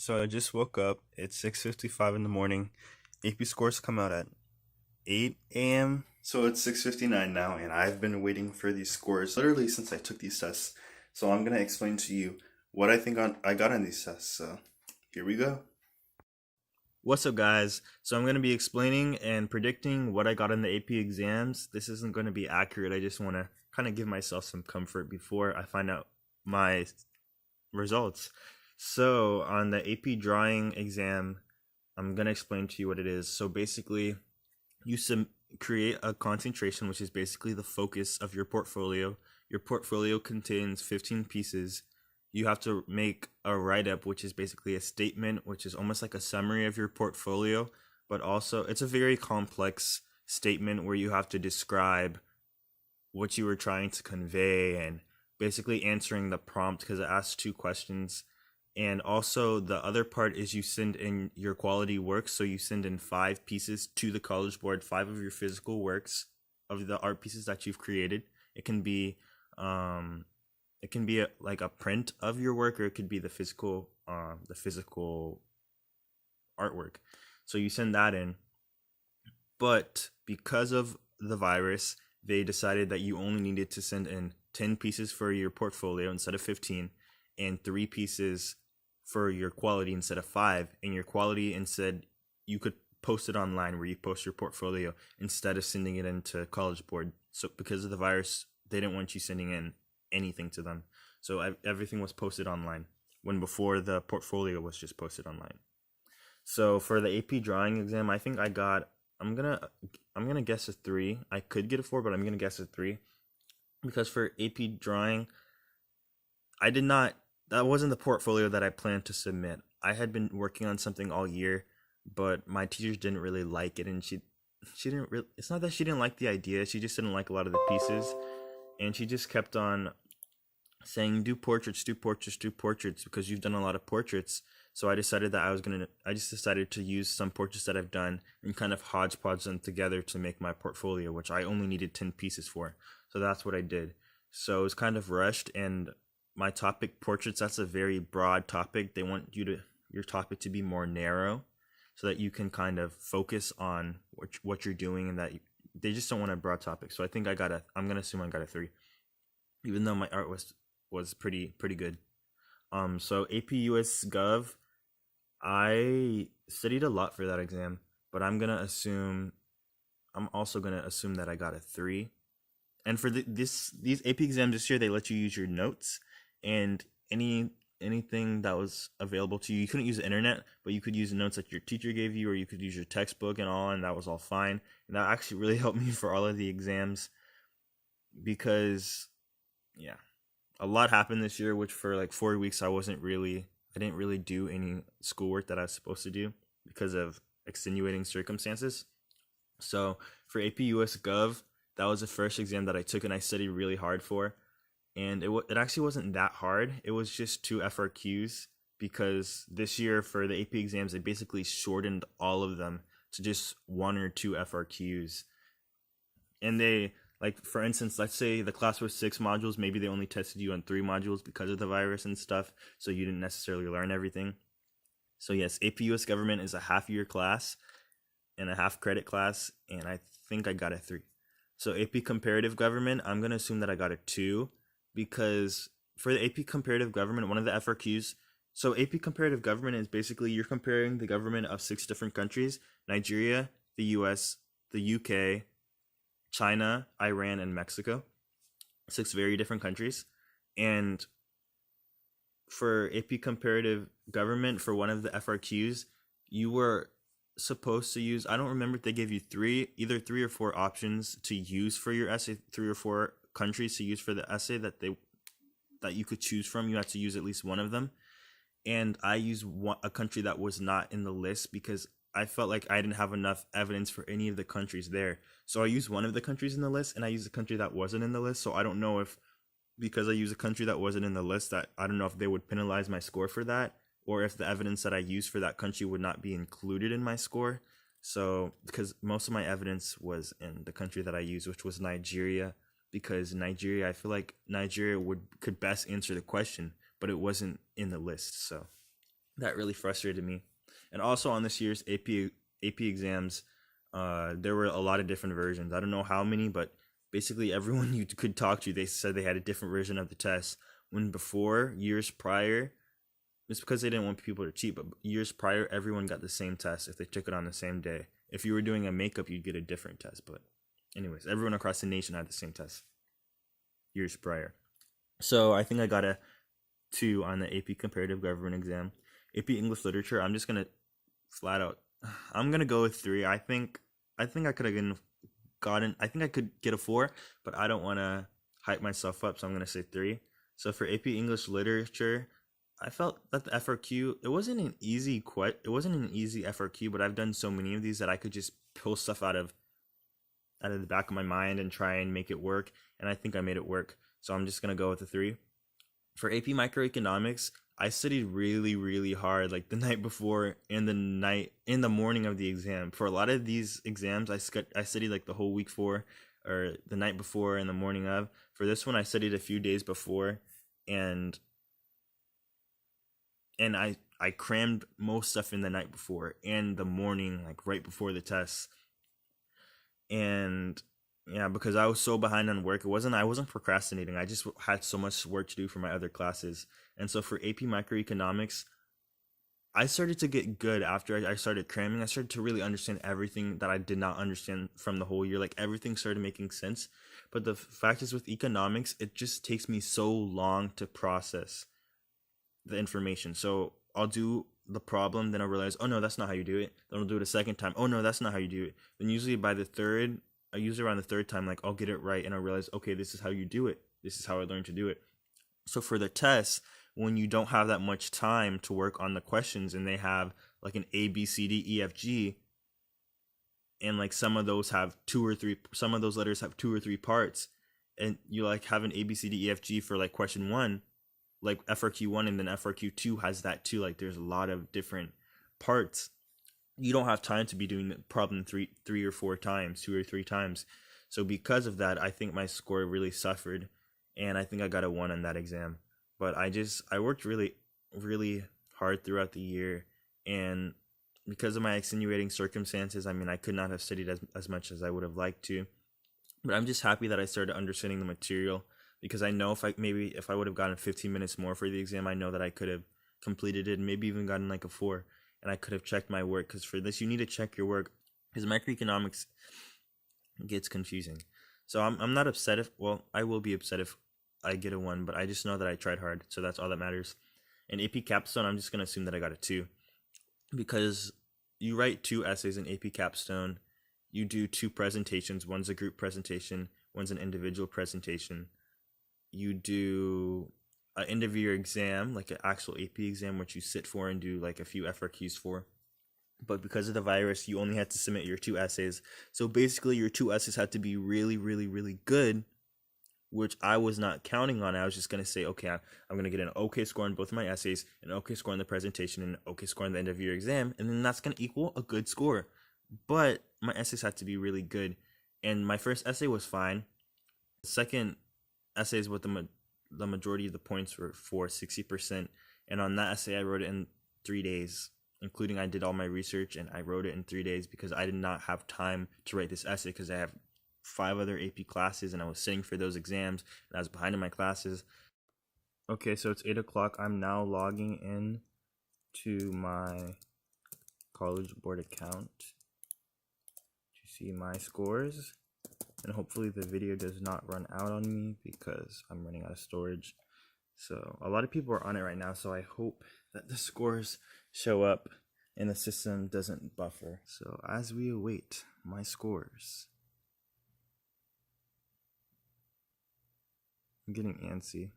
So I just woke up. It's 6:55 in the morning. AP scores come out at 8 a.m. So it's 6:59 now, and I've been waiting for these scores literally since I took these tests. So I'm gonna explain to you what I got on these tests. So here we go. What's up, guys? So I'm going to be explaining and predicting what I got in the AP exams. This isn't going to be accurate. I just want to kind of give myself some comfort before I find out my results. So on the AP drawing exam, I'm going to explain to you what it is. So basically, you create a concentration, which is basically the focus of your portfolio. Your portfolio contains 15 pieces. You have to make a write-up, which is basically a statement, which is almost like a summary of your portfolio, but also it's a very complex statement where you have to describe what you were trying to convey and basically answering the prompt because it asks two questions. And also the other part is you send in your quality works. So you send in 5 pieces to the College Board, 5 of your physical works of the art pieces that you've created. It can be like a print of your work, or it could be the physical artwork. So you send that in. But because of the virus, they decided that you only needed to send in 10 pieces for your portfolio instead of 15, and 3 pieces for your quality instead of 5. And your quality instead, you could post it online where you post your portfolio instead of sending it into College Board. So because of the virus, they didn't want you sending in anything to them. So everything was posted online when before the portfolio was just posted online. So for the AP drawing exam, I think I'm gonna guess a 3. I could get a 4, but I'm gonna guess a 3 because for AP drawing, I did not. That wasn't the portfolio that I planned to submit. I had been working on something all year, but my teachers didn't really like it, and she didn't really. It's not that she didn't like the idea; she just didn't like a lot of the pieces, and she just kept on saying, "Do portraits, do portraits, do portraits," because you've done a lot of portraits. So I decided that I just decided to use some portraits that I've done and kind of hodgepodge them together to make my portfolio, which I only needed 10 pieces for. So that's what I did. So it was kind of rushed, and my topic, portraits, that's a very broad topic. They want your topic to be more narrow so that you can kind of focus on what you're doing, and that they just don't want a broad topic. So I think I'm going to assume I got a 3, even though my art was pretty good. So AP US Gov, I studied a lot for that exam, but I'm also gonna assume that I got a 3. And for these AP exams this year, they let you use your notes and anything that was available to you. You couldn't use the internet, but you could use the notes that your teacher gave you, or you could use your textbook and all, and that was all fine. And that actually really helped me for all of the exams because, yeah, a lot happened this year, which for like 4 weeks I didn't really do any schoolwork that I was supposed to do because of extenuating circumstances. So for AP US Gov, that was the first exam that I took and I studied really hard for. And it actually wasn't that hard. It was just 2 FRQs because this year for the AP exams, they basically shortened all of them to just 1 or 2 FRQs. And they, like, for instance, let's say the class was 6 modules, maybe they only tested you on 3 modules because of the virus and stuff, so you didn't necessarily learn everything. So yes, AP US Government is a half-year class and a half-credit class, and I think I got a 3. So AP Comparative Government, I'm going to assume that I got a 2 because for the AP Comparative Government, one of the FRQs, so AP Comparative Government is basically you're comparing the government of 6 different countries: Nigeria, the US, the UK, China, Iran, and Mexico. 6 very different countries. And for AP Comparative Government, for one of the FRQs, you were supposed to use, I don't remember if they gave you either 3 or 4 options to use for your essay, 3 or 4 countries to use for the essay that you could choose from. You had to use at least one of them. And I used a country that was not in the list because I felt like I didn't have enough evidence for any of the countries there. So I used one of the countries in the list, and I used a country that wasn't in the list. So I don't know if, because I used a country that wasn't in the list, that I don't know if they would penalize my score for that, or if the evidence that I used for that country would not be included in my score. So because most of my evidence was in the country that I used, which was Nigeria, because Nigeria, I feel like Nigeria could best answer the question, but it wasn't in the list. So That really frustrated me. And also on this year's AP exams, there were a lot of different versions. I don't know how many, but basically everyone you could talk to, they said they had a different version of the test. When before, years prior, it's because they didn't want people to cheat, but years prior, everyone got the same test if they took it on the same day. If you were doing a makeup, you'd get a different test. But anyways, everyone across the nation had the same test years prior. So I think I got a 2 on the AP Comparative Government exam. AP English Literature, I'm just gonna flat out, I'm gonna go with 3. I think I could have gotten, I think I could get a 4, but I don't want to hype myself up, so I'm gonna say 3. So for AP English Literature, I felt that the FRQ, it wasn't an easy FRQ, but I've done so many of these that I could just pull stuff out of the back of my mind and try and make it work, and I think I made it work. So I'm just gonna go with a 3. For AP Microeconomics, I studied really, really hard, like the night before and in the morning of the exam. For a lot of these exams, I studied like the whole week for, or the night before and the morning of. For this one, I studied a few days before, and I crammed most stuff in the night before and the morning, like right before the test. And yeah, because I was so behind on work, I wasn't procrastinating. I just had so much work to do for my other classes. And so for AP Microeconomics, I started to get good after I started cramming. I started to really understand everything that I did not understand from the whole year. Like everything started making sense. But the fact is, with economics, it just takes me so long to process the information. So I'll do the problem, then I'll realize, oh no, that's not how you do it. Then I'll do it a second time. Oh no, that's not how you do it. Then usually I use it around the third time, like I'll get it right and I'll realize, okay, this is how you do it. This is how I learned to do it. So for the test, when you don't have that much time to work on the questions and they have like an A, B, C, D, E, F, G, and like some of those letters have 2 or 3 parts, and you like have an A, B, C, D, E, F, G for like question 1, like FRQ1, and then FRQ2 has that too. Like there's a lot of different parts. You don't have time to be doing the problem 3 or 4 times, 2 or 3 times. So because of that, I think my score really suffered, and I think I got a 1 on that exam. But I worked really, really hard throughout the year, and because of my extenuating circumstances, I mean, I could not have studied as much as I would have liked to. But I'm just happy that I started understanding the material, because I know if I would have gotten 15 minutes more for the exam, I know that I could have completed it and maybe even gotten like a 4, and I could have checked my work, because for this you need to check your work, because microeconomics gets confusing. So I'm not upset I will be upset if I get a 1, but I just know that I tried hard, so that's all that matters. In AP Capstone, I'm just gonna assume that I got a 2, because you write 2 essays in AP Capstone, you do 2 presentations, one's a group presentation, one's an individual presentation. You do an end of year exam, like an actual AP exam, which you sit for and do like a few FRQs for. But because of the virus, you only had to submit your 2 essays. So basically, your 2 essays had to be really, really, really good, which I was not counting on. I was just going to say, okay, I'm going to get an okay score on both of my essays, an okay score on the presentation, and an okay score on the end of year exam, and then that's going to equal a good score. But my essays had to be really good, and my first essay was fine. The second essay is what the majority of the points were for, 60%, and on that essay I wrote it in 3 days, including I did all my research, and I wrote it in 3 days because I did not have time to write this essay because I have 5 other AP classes and I was sitting for those exams and I was behind in my classes. Okay, so it's 8 o'clock. I'm now logging in to my College Board account to see my scores, and hopefully the video does not run out on me because I'm running out of storage. So a lot of people are on it right now, so I hope that the scores show up and the system doesn't buffer. So as we await my scores, I'm getting antsy.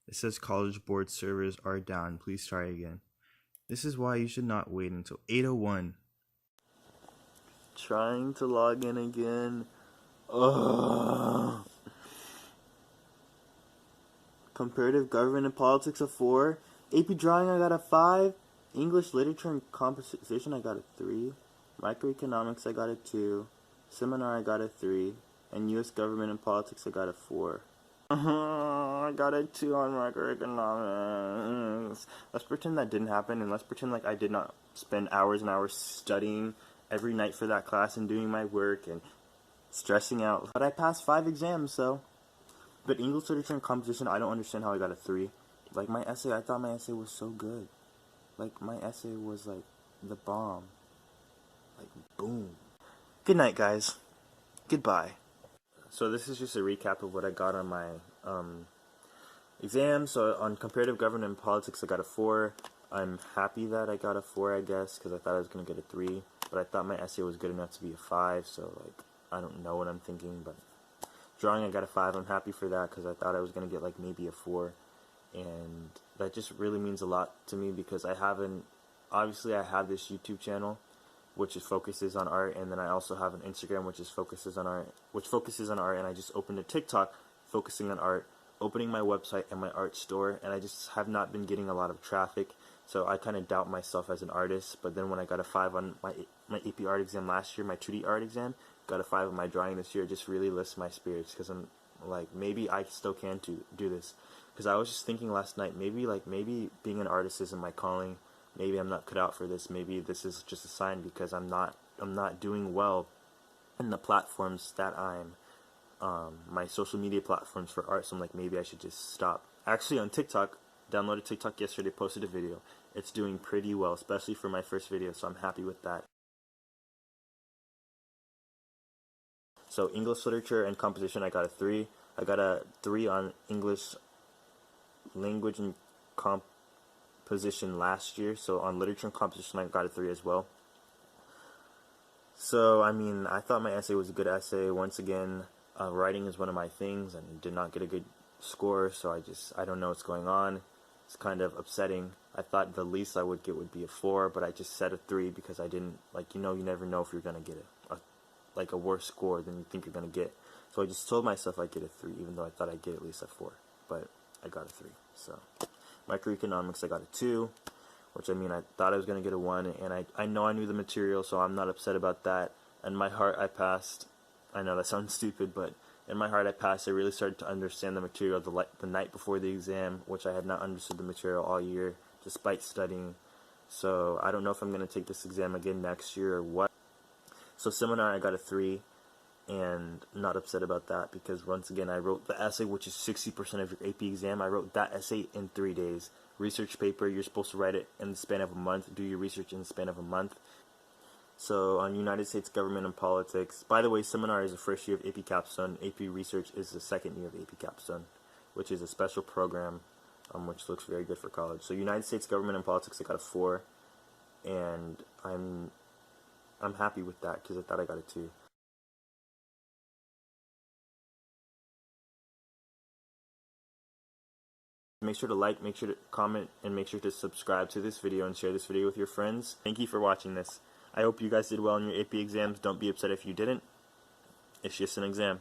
It says College Board servers are down. Please try again. This is why you should not wait until 8:01. Trying to log in again. Ugh. Comparative Government and Politics a 4. AP Drawing I got a 5. English Literature and Composition I got a 3. Microeconomics I got a 2. Seminar I got a 3. And US Government and Politics I got a 4. I got a 2 on microeconomics. Let's pretend that didn't happen, and let's pretend like I did not spend hours and hours studying every night for that class and doing my work and stressing out. But I passed 5 exams, so. But English literature and composition, I don't understand how I got a 3. Like my essay, I thought my essay was so good. Like my essay was like the bomb. Like boom. Good night, guys. Goodbye. So this is just a recap of what I got on my exam. So on comparative government and politics, I got a 4. I'm happy that I got a 4, I guess, because I thought I was going to get a 3. But I thought my essay was good enough to be a 5, so like I don't know what I'm thinking. But drawing, I got a 5. I'm happy for that because I thought I was going to get like maybe a 4. And that just really means a lot to me because obviously I have this YouTube channel which focuses on art, and then I also have an Instagram which focuses on art, and I just opened a TikTok focusing on art, opening my website and my art store, and I just have not been getting a lot of traffic, so I kind of doubt myself as an artist. But then when I got a 5 on my AP art exam last year, my 2D art exam, got a 5 on my drawing this year, it just really lifts my spirits because I'm like, maybe I still can do this. Because I was just thinking last night, maybe being an artist isn't my calling. Maybe I'm not cut out for this. Maybe this is just a sign because I'm not doing well in the platforms that my social media platforms for art. So I'm like, maybe I should just stop. Actually, on TikTok, downloaded TikTok yesterday, posted a video. It's doing pretty well, especially for my first video. So I'm happy with that. So English literature and composition, I got a 3. I got a 3 on English language and composition last year, so on literature and composition I got a 3 as well. So I mean, I thought my essay was a good essay. Once again, writing is one of my things and did not get a good score, so I don't know what's going on. It's kind of upsetting. I thought the least I would get would be a 4, but I just set a 3 because I didn't, like, you never know if you're gonna get a worse score than you think you're gonna get. So I just told myself I'd get a 3, even though I thought I'd get at least a 4, but I got a 3. So microeconomics, I got a 2, which I mean, I thought I was going to get a 1, and I know I knew the material, so I'm not upset about that. In my heart, I passed. I know that sounds stupid, but in my heart, I passed. I really started to understand the material the night before the exam, which I had not understood the material all year, despite studying. So I don't know if I'm going to take this exam again next year or what. So seminar, I got a 3. And not upset about that because once again I wrote the essay, which is 60% of your AP exam. I wrote that essay in 3 days. Research paper, you're supposed to write it in the span of a month. Do your research in the span of a month. So on United States government and politics, by the way, seminar is the first year of AP Capstone. AP Research is the second year of AP Capstone, which is a special program which looks very good for college. So United States government and politics, I got a 4, and I'm happy with that because I thought I got a 2. Make sure to like, make sure to comment, and make sure to subscribe to this video and share this video with your friends. Thank you for watching this. I hope you guys did well in your AP exams. Don't be upset if you didn't. It's just an exam.